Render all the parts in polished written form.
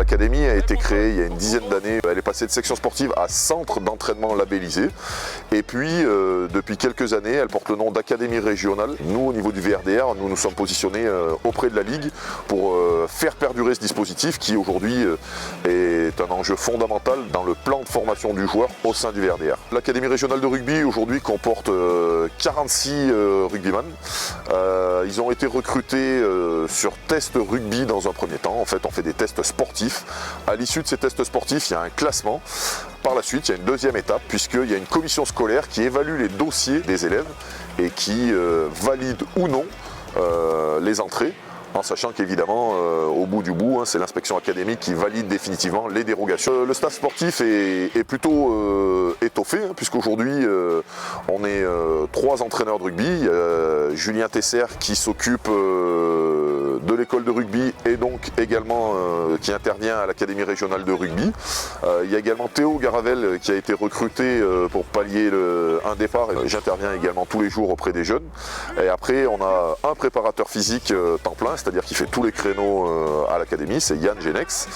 L'académie a été créée il y a une dizaine d'années. Elle est passée de section sportive à centre d'entraînement labellisé. Et puis, depuis quelques années, elle porte le nom d'académie régionale. Nous, au niveau du VRDR, nous nous sommes positionnés auprès de la Ligue pour faire perdurer ce dispositif qui, aujourd'hui, est un enjeu fondamental dans le plan de formation du joueur au sein du VRDR. L'Académie régionale de rugby, aujourd'hui, comporte 46 rugbyman. Ils ont été recrutés sur test rugby dans un premier temps. En fait, on fait des tests sportifs. À l'issue de ces tests sportifs, il y a un classement. Par la suite, il y a une deuxième étape puisqu'il y a une commission scolaire qui évalue les dossiers des élèves et qui valide ou non les entrées. En sachant qu'évidemment, au bout du bout, c'est l'inspection académique qui valide définitivement les dérogations. Le staff sportif est plutôt étoffé, puisqu'aujourd'hui, on est 3 entraîneurs de rugby. Julien Tesser qui s'occupe de l'école de rugby et donc également qui intervient à l'académie régionale de rugby. Il y a également Théo Garavel qui a été recruté pour pallier un départ. J'interviens également tous les jours auprès des jeunes. Et après, on a un préparateur physique temps plein, c'est-à-dire qu'il fait tous les créneaux à l'académie, c'est Yann Genex.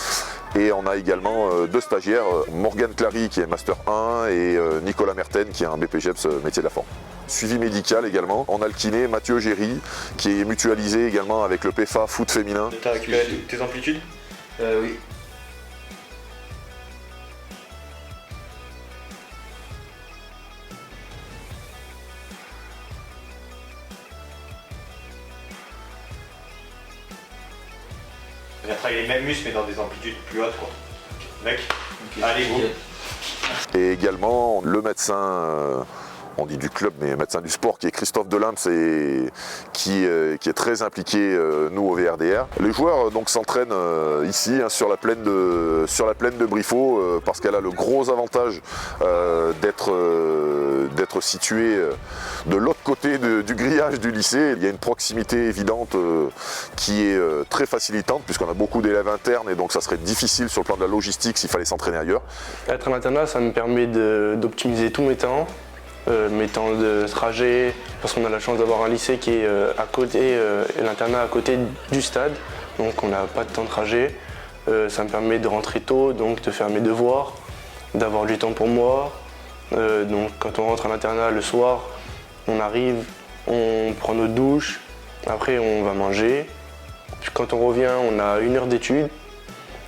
Et on a également 2 stagiaires, Morgane Clary qui est Master 1 et Nicolas Merten qui est un BPGEPS métier de la forme. Suivi médical également, on a le kiné Mathieu Géry qui est mutualisé également avec le PFA foot féminin. Tu as récupéré tes amplitudes? Oui. On a travaillé les mêmes muscles mais dans des amplitudes plus hautes quoi. Mec, allez go. Et également le médecin, on dit du club mais médecin du sport qui est Christophe Delams et qui est très impliqué nous au VRDR. Les joueurs donc s'entraînent ici sur la plaine de Briffaut parce qu'elle a le gros avantage d'être située de l'autre côté du grillage du lycée. Il y a une proximité évidente qui est très facilitante puisqu'on a beaucoup d'élèves internes et donc ça serait difficile sur le plan de la logistique s'il fallait s'entraîner ailleurs. Être à l'internat, ça me permet d'optimiser tous mes temps de trajet, parce qu'on a la chance d'avoir un lycée qui est à côté et l'internat à côté du stade, donc on n'a pas de temps de trajet. Ça me permet de rentrer tôt, donc de faire mes devoirs, d'avoir du temps pour moi. Donc quand on rentre à l'internat le soir, on arrive, on prend notre douche, après on va manger. Puis quand on revient, on a 1 heure d'études,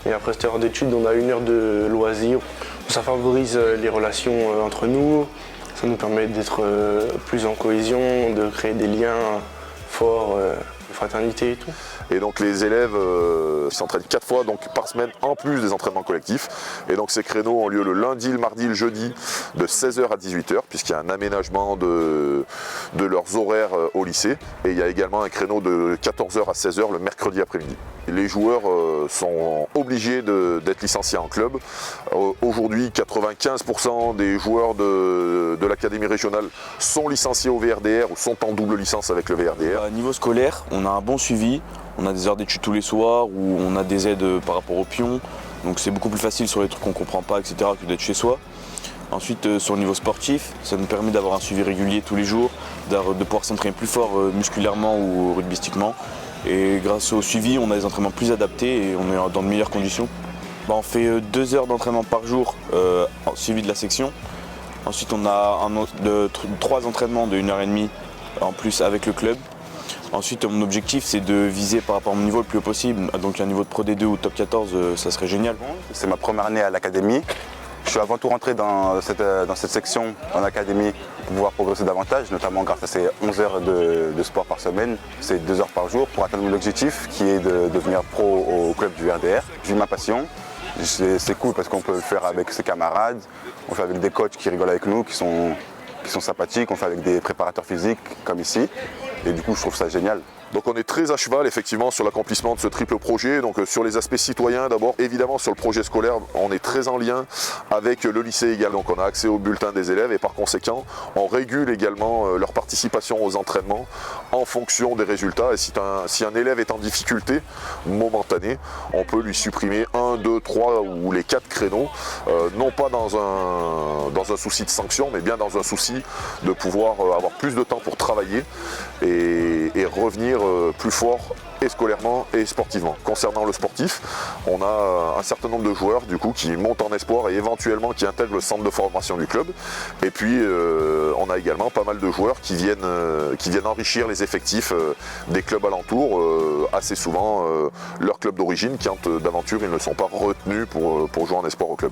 et après cette heure d'études, on a 1 heure de loisirs. Ça favorise les relations entre nous. Ça nous permet d'être plus en cohésion, de créer des liens forts, de fraternité et tout. Et donc les élèves s'entraînent 4 fois donc, par semaine en plus des entraînements collectifs. Et donc ces créneaux ont lieu le lundi, le mardi, le jeudi de 16h à 18h puisqu'il y a un aménagement de leurs horaires au lycée. Et il y a également un créneau de 14h à 16h le mercredi après-midi. Les joueurs sont obligés d'être licenciés en club. Aujourd'hui, 95% des joueurs de l'académie régionale sont licenciés au VRDR ou sont en double licence avec le VRDR. Niveau scolaire, on a un bon suivi. On a des heures d'études tous les soirs où on a des aides par rapport aux pions. Donc c'est beaucoup plus facile sur les trucs qu'on ne comprend pas, etc. que d'être chez soi. Ensuite, sur le niveau sportif, ça nous permet d'avoir un suivi régulier tous les jours, de pouvoir s'entraîner plus fort musculairement ou rugbystiquement. Et grâce au suivi, on a des entraînements plus adaptés et on est dans de meilleures conditions. On fait 2 heures d'entraînement par jour suivi de la section. Ensuite, on a 3 entraînements de 1h30 en plus avec le club. Ensuite, mon objectif, c'est de viser par rapport à mon niveau le plus haut possible. Donc un niveau de Pro D2 ou Top 14, ça serait génial. C'est ma première année à l'académie. Je suis avant tout rentré dans cette section en académie pour pouvoir progresser davantage, notamment grâce à ces 11 heures de sport par semaine, c'est 2 heures par jour pour atteindre mon objectif qui est de devenir pro au club du VRDR. J'ai ma passion, c'est cool parce qu'on peut le faire avec ses camarades, on fait avec des coachs qui rigolent avec nous, qui sont sympathiques, on fait avec des préparateurs physiques comme ici et du coup je trouve ça génial. Donc on est très à cheval effectivement sur l'accomplissement de ce triple projet. Donc sur les aspects citoyens d'abord, évidemment sur le projet scolaire, on est très en lien avec le lycée également. Donc on a accès au bulletin des élèves et par conséquent, on régule également leur participation aux entraînements en fonction des résultats. Et si un élève est en difficulté momentanée, on peut lui supprimer 1, 2, 3 ou les 4 créneaux, non pas dans un souci de sanction, mais bien dans un souci de pouvoir avoir plus de temps pour travailler. Et et revenir plus fort et scolairement et sportivement. Concernant le sportif, on a un certain nombre de joueurs du coup qui montent en espoir et éventuellement qui intègrent le centre de formation du club. Et puis on a également pas mal de joueurs qui viennent enrichir les effectifs des clubs alentours, assez souvent leur club d'origine quand d'aventure ils ne sont pas retenus pour jouer en espoir au club.